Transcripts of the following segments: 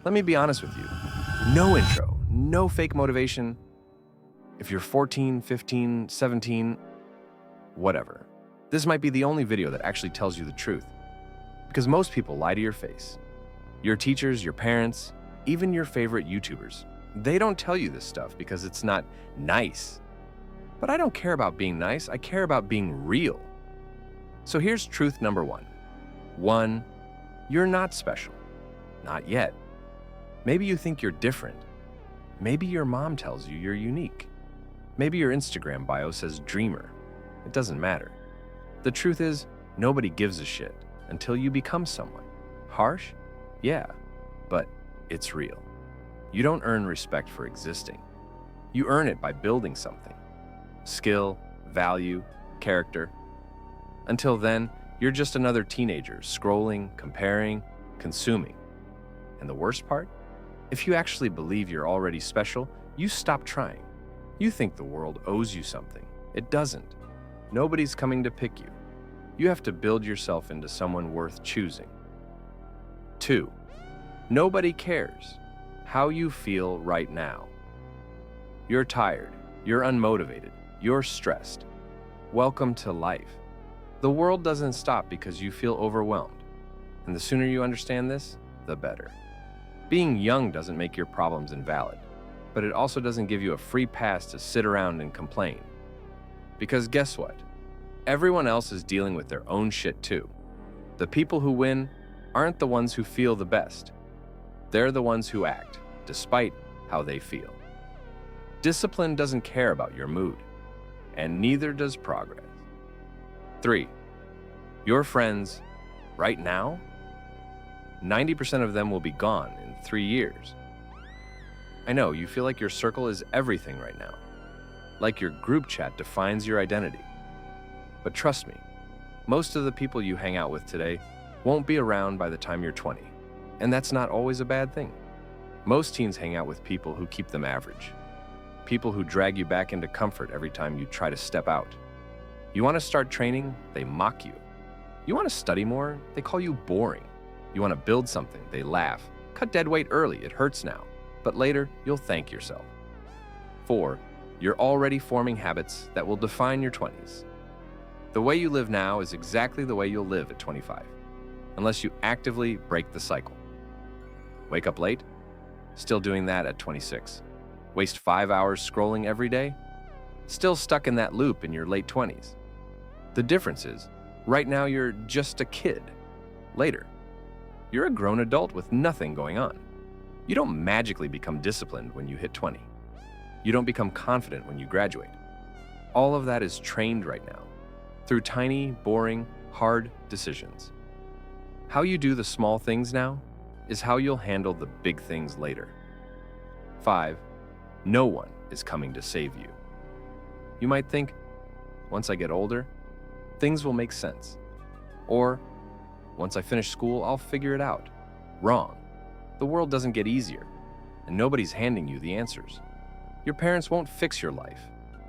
Let me be honest with you. No intro, no fake motivation. If you're 14, 15, 17, whatever. This might be the only video that actually tells you the truth. Because most people lie to your face. Your teachers, your parents, even your favorite YouTubers. They don't tell you this stuff because it's not nice. But I don't care about being nice, I care about being real. So here's truth number one. 1, you're not special. Not yet. Maybe you think you're different. Maybe your mom tells you you're unique. Maybe your Instagram bio says dreamer. It doesn't matter. The truth is, nobody gives a shit until you become someone. Harsh? Yeah, but it's real. You don't earn respect for existing. You earn it by building something. Skill, value, character. Until then, you're just another teenager scrolling, comparing, consuming. And the worst part? If you actually believe you're already special, you stop trying. You think the world owes you something. It doesn't. Nobody's coming to pick you. You have to build yourself into someone worth choosing. 2, nobody cares how you feel right now. You're tired, you're unmotivated, you're stressed. Welcome to life. The world doesn't stop because you feel overwhelmed. And the sooner you understand this, the better. Being young doesn't make your problems invalid, but it also doesn't give you a free pass to sit around and complain. Because guess what? Everyone else is dealing with their own shit too. The people who win aren't the ones who feel the best. They're the ones who act, despite how they feel. Discipline doesn't care about your mood, and neither does progress. 3, your friends, right now, 90% of them will be gone in 3 years. I know, you feel like your circle is everything right now, like your group chat defines your identity. But trust me, most of the people you hang out with today won't be around by the time you're 20, and that's not always a bad thing. Most teens hang out with people who keep them average, people who drag you back into comfort every time you try to step out. You want to start training? They mock you. You want to study more? They call you boring. You want to build something? They laugh. Cut dead weight early, it hurts now, but later you'll thank yourself. 4, you're already forming habits that will define your 20s. The way you live now is exactly the way you'll live at 25, unless you actively break the cycle. Wake up late? Still doing that at 26. Waste 5 hours scrolling every day? Still stuck in that loop in your late 20s. The difference is, right now you're just a kid. Later, you're a grown adult with nothing going on. You don't magically become disciplined when you hit 20. You don't become confident when you graduate. All of that is trained right now, through tiny, boring, hard decisions. How you do the small things now is how you'll handle the big things later. 5, no one is coming to save you. You might think, once I get older, things will make sense. Or, once I finish school, I'll figure it out. Wrong. The world doesn't get easier, and nobody's handing you the answers. Your parents won't fix your life.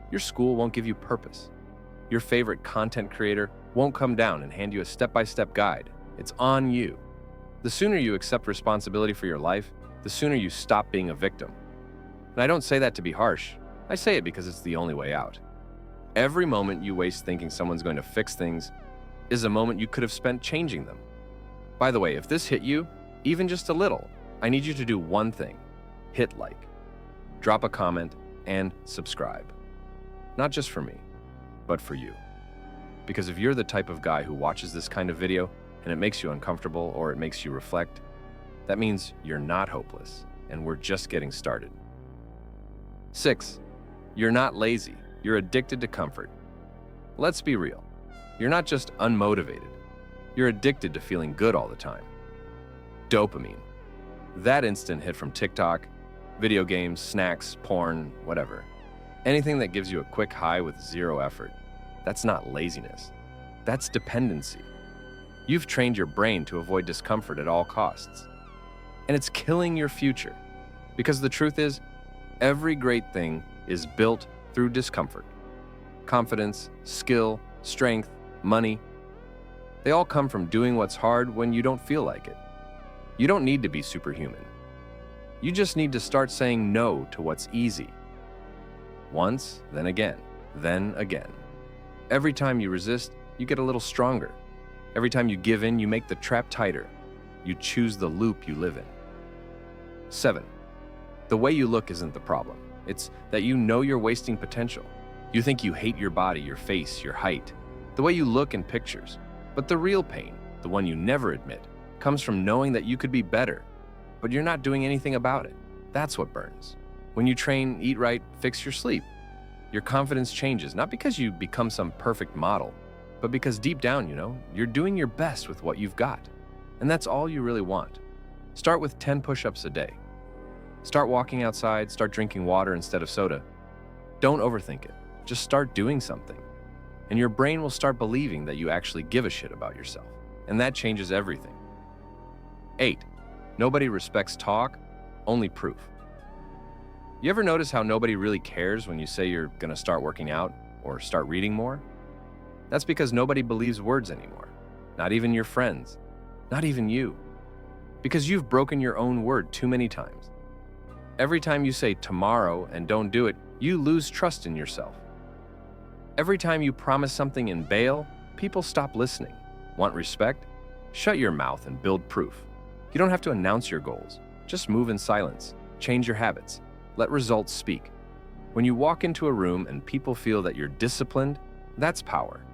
Your school won't give you purpose. Your favorite content creator won't come down and hand you a step-by-step guide. It's on you. The sooner you accept responsibility for your life, the sooner you stop being a victim. And I don't say that to be harsh. I say it because it's the only way out. Every moment you waste thinking someone's going to fix things is a moment you could have spent changing them. By the way, if this hit you, even just a little, I need you to do one thing. Hit like, drop a comment, and subscribe. Not just for me, but for you. Because if you're the type of guy who watches this kind of video and it makes you uncomfortable or it makes you reflect, that means you're not hopeless and we're just getting started. 6, you're not lazy, you're addicted to comfort. Let's be real. You're not just unmotivated. You're addicted to feeling good all the time. Dopamine. That instant hit from TikTok, video games, snacks, porn, whatever. Anything that gives you a quick high with zero effort. That's not laziness. That's dependency. You've trained your brain to avoid discomfort at all costs. And it's killing your future. Because the truth is, every great thing is built through discomfort. Confidence, skill, strength, money. They all come from doing what's hard when you don't feel like it. You don't need to be superhuman. You just need to start saying no to what's easy. Once, then again, then again. Every time you resist, you get a little stronger. Every time you give in, you make the trap tighter. You choose the loop you live in. 7. The way you look isn't the problem. It's that you know you're wasting potential. You think you hate your body, your face, your height, the way you look in pictures. But the real pain, the one you never admit, comes from knowing that you could be better, but you're not doing anything about it. That's what burns. When you train, eat right, fix your sleep, your confidence changes, not because you become some perfect model, but because deep down, you're doing your best with what you've got. And that's all you really want. Start with 10 push-ups a day. Start walking outside, start drinking water instead of soda. Don't overthink it. Just start doing something. And your brain will start believing that you actually give a shit about yourself. And that changes everything. 8. Nobody respects talk, only proof. You ever notice how nobody really cares when you say you're gonna start working out or start reading more? That's because nobody believes words anymore. Not even your friends. Not even you. Because you've broken your own word too many times. Every time you say tomorrow and don't do it, you lose trust in yourself. Every time you promise something and bail, people stop listening. Want respect? Shut your mouth and build proof. You don't have to announce your goals. Just move in silence. Change your habits. Let results speak. When you walk into a room and people feel that you're disciplined, that's power.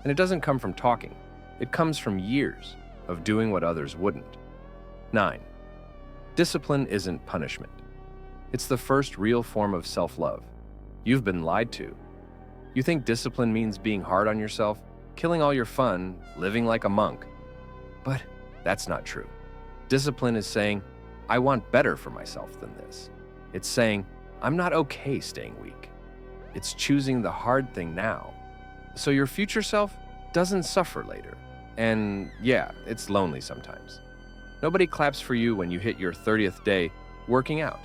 And it doesn't come from talking. It comes from years of doing what others wouldn't. 9. Discipline isn't punishment. It's the first real form of self-love. You've been lied to. You think discipline means being hard on yourself, killing all your fun, living like a monk. But that's not true. Discipline is saying, I want better for myself than this. It's saying, I'm not okay staying weak. It's choosing the hard thing now, so your future self doesn't suffer later. And yeah, it's lonely sometimes. Nobody claps for you when you hit your 30th day working out.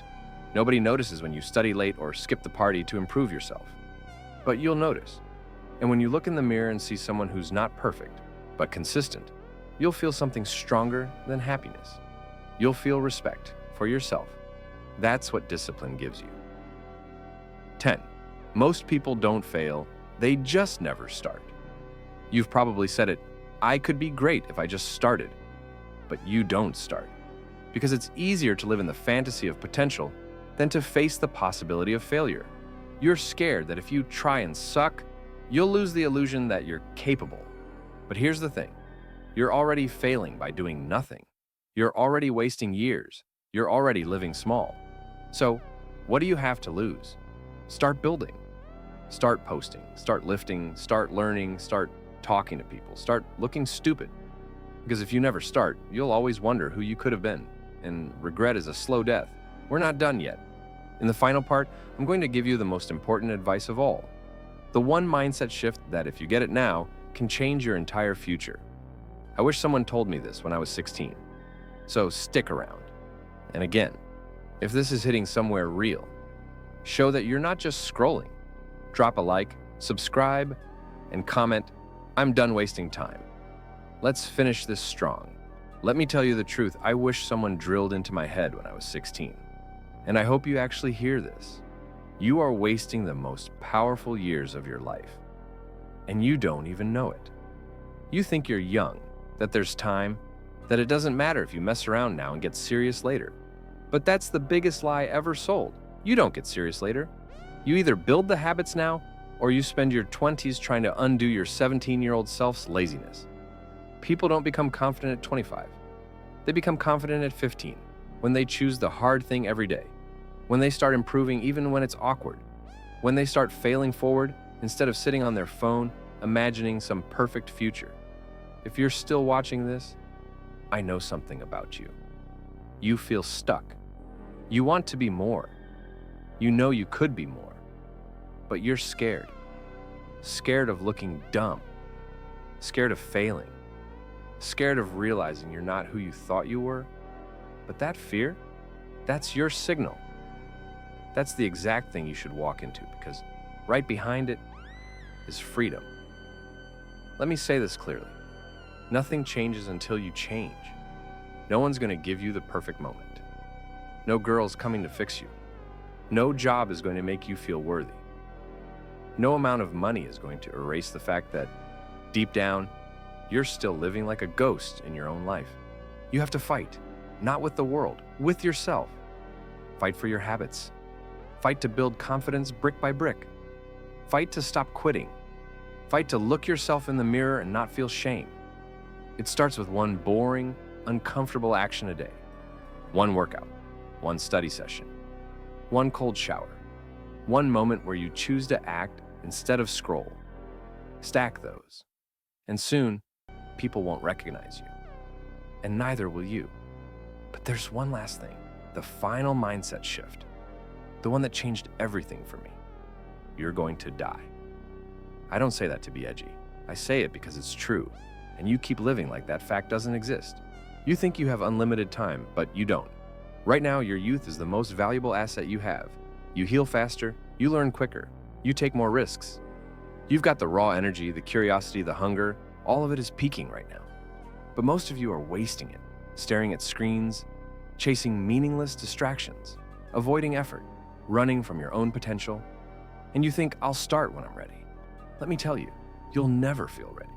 Nobody notices when you study late or skip the party to improve yourself. But you'll notice. And when you look in the mirror and see someone who's not perfect, but consistent, you'll feel something stronger than happiness. You'll feel respect for yourself. That's what discipline gives you. 10. Most people don't fail, they just never start. You've probably said it, I could be great if I just started. But you don't start. Because it's easier to live in the fantasy of potential than to face the possibility of failure. You're scared that if you try and suck, you'll lose the illusion that you're capable. But here's the thing. You're already failing by doing nothing. You're already wasting years. You're already living small. So, what do you have to lose? Start building. Start posting. Start lifting. Start learning. Start talking to people. Start looking stupid. Because if you never start, you'll always wonder who you could have been. And regret is a slow death. We're not done yet. In the final part, I'm going to give you the most important advice of all. The one mindset shift that, if you get it now, can change your entire future. I wish someone told me this when I was 16. So stick around. And again, if this is hitting somewhere real, show that you're not just scrolling. Drop a like, subscribe, and comment, I'm done wasting time. Let's finish this strong. Let me tell you the truth, I wish someone drilled into my head when I was 16. And I hope you actually hear this. You are wasting the most powerful years of your life. And you don't even know it. You think you're young, that there's time, that it doesn't matter if you mess around now and get serious later. But that's the biggest lie ever sold. You don't get serious later. You either build the habits now, or you spend your 20s trying to undo your 17-year-old self's laziness. People don't become confident at 25. They become confident at 15, when they choose the hard thing every day, when they start improving even when it's awkward, when they start failing forward instead of sitting on their phone, imagining some perfect future. If you're still watching this, I know something about you. You feel stuck. You want to be more. You know you could be more. But you're scared. Scared of looking dumb. Scared of failing. Scared of realizing you're not who you thought you were. But that fear, that's your signal. That's the exact thing you should walk into, because right behind it is freedom. Let me say this clearly. Nothing changes until you change. No one's going to give you the perfect moment. No girl's coming to fix you. No job is going to make you feel worthy. No amount of money is going to erase the fact that, deep down, you're still living like a ghost in your own life. You have to fight, not with the world, with yourself. Fight for your habits. Fight to build confidence brick by brick. Fight to stop quitting. Fight to look yourself in the mirror and not feel shame. It starts with one boring, uncomfortable action a day. One workout, one study session, one cold shower, one moment where you choose to act instead of scroll. Stack those, and soon, people won't recognize you. And neither will you. But there's one last thing, the final mindset shift, the one that changed everything for me. You're going to die. I don't say that to be edgy. I say it because it's true, and you keep living like that fact doesn't exist. You think you have unlimited time, but you don't. Right now, your youth is the most valuable asset you have. You heal faster, you learn quicker, you take more risks. You've got the raw energy, the curiosity, the hunger, all of it is peaking right now. But most of you are wasting it, staring at screens, chasing meaningless distractions, avoiding effort, running from your own potential. And you think, I'll start when I'm ready. Let me tell you, you'll never feel ready.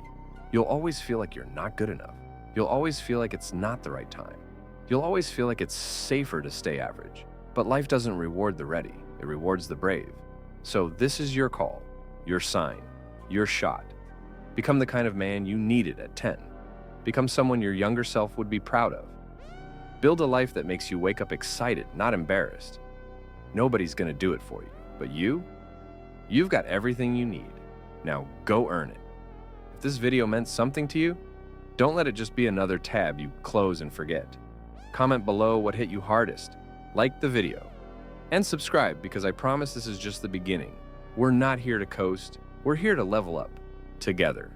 You'll always feel like you're not good enough. You'll always feel like it's not the right time. You'll always feel like it's safer to stay average. But life doesn't reward the ready, it rewards the brave. So this is your call, your sign, your shot. Become the kind of man you needed at 10. Become someone your younger self would be proud of. Build a life that makes you wake up excited, not embarrassed. Nobody's gonna do it for you, but you've got everything you need. Now go earn it. If this video meant something to you, don't let it just be another tab you close and forget. Comment below what hit you hardest, like the video, and subscribe because I promise this is just the beginning. We're not here to coast, we're here to level up together.